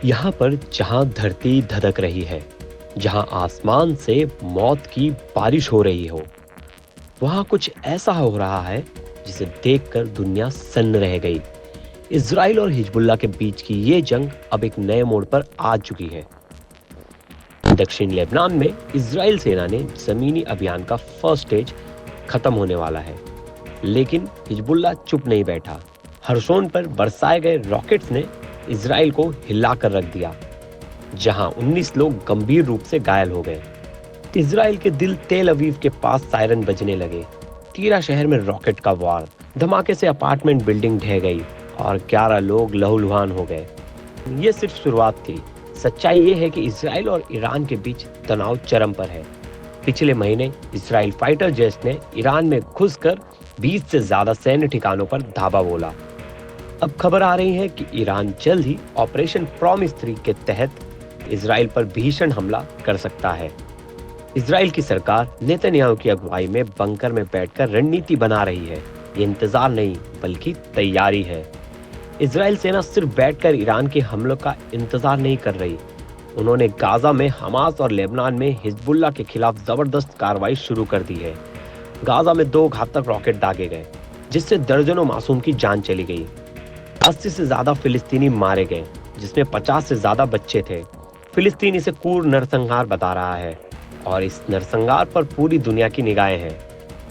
यहाँ पर जहाँ धरती धधक रही है, जहाँ आसमान से मौत की बारिश हो रही हो, वहाँ कुछ ऐसा हो रहा है जिसे देखकर दुनिया सन्न रह गई। इजराइल और हिजबुल्लाह के बीच की ये जंग अब एक नए मोड़ पर आ चुकी है। दक्षिण लेबनान में इजराइल सेना ने जमीनी अभियान का फर्स्ट स्टेज खत्म होने वाला है, लेकिन हिजबुल्लाह चुप नहीं बैठा। हरसोन पर बरसाए गए रॉकेट्स ने इजराइल को हिलाकर रख दिया, जहां 19 लोग गंभीर रूप से घायल हो गए। इजराइल के दिल तेल अवीव के पास सायरन बजने लगे। तीरा शहर में रॉकेट का वार, धमाके से अपार्टमेंट बिल्डिंग ढह गई और 11 लोग लहूलुहान हो गए। ये सिर्फ शुरुआत थी। सच्चाई ये है कि इजराइल और ईरान के बीच तनाव चरम पर है। पिछले महीने इजराइल फाइटर जेट्स ने ईरान में घुसकर 20 से ज्यादा सैन्य ठिकानों पर धावा बोला। अब खबर आ रही है कि ईरान जल्द ही ऑपरेशन प्रॉमिस 3 के तहत इजराइल पर भीषण हमला कर सकता है। इजराइल की सरकार नेतन्याहू की अगुवाई में बंकर में बैठकर रणनीति बना रही है। ये इंतजार नहीं बल्कि तैयारी है। इजराइल सेना सिर्फ बैठकर ईरान के हमलों का इंतजार नहीं कर रही, उन्होंने गाजा में हमास और लेबनान में हिजबुल्लाह के खिलाफ जबरदस्त कार्रवाई शुरू कर दी है। गाजा में 2 घातक रॉकेट दागे गए, जिससे दर्जनों मासूम की जान चली गई। 80 से ज्यादा फिलिस्तीनी मारे गए, जिसमें 50 से ज्यादा बच्चे थे। फिलिस्तीन इसे क्रूर नरसंहार बता रहा है और इस नरसंहार पर पूरी दुनिया की निगाहें हैं।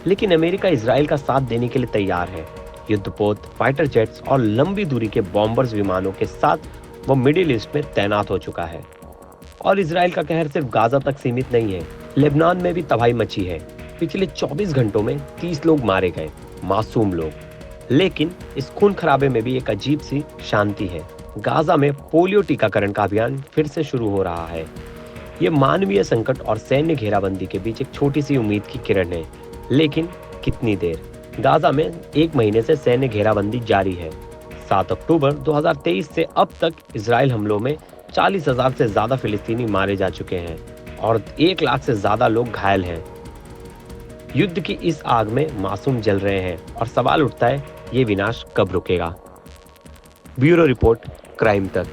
लेकिन अमेरिका इजराइल का साथ देने के लिए तैयार है। युद्धपोत, फाइटर जेट्स और लंबी दूरी के बॉम्बर्स विमानों के साथ वो मिडिल ईस्ट में तैनात हो चुका है। और इजराइल का कहर सिर्फ गाजा तक सीमित नहीं है, लेबनान में भी तबाही मची है। पिछले 24 घंटों में 30 लोग मारे गए, मासूम लोग। लेकिन इस खून खराबे में भी एक अजीब सी शांति है। गाजा में पोलियो टीकाकरण का अभियान फिर से शुरू हो रहा है। ये मानवीय संकट और सैन्य घेराबंदी के बीच एक छोटी सी उम्मीद की किरण है। लेकिन कितनी देर? गाजा में 1 महीने से सैन्य घेराबंदी जारी है। 7 अक्टूबर 2023 से अब तक इजराइल हमलों में 40,000 से ज्यादा फिलिस्तीनी मारे जा चुके हैं और 1 लाख से ज्यादा लोग घायल हैं। युद्ध की इस आग में मासूम जल रहे हैं और सवाल उठता है, ये विनाश कब रुकेगा? ब्यूरो रिपोर्ट, क्राइम तक।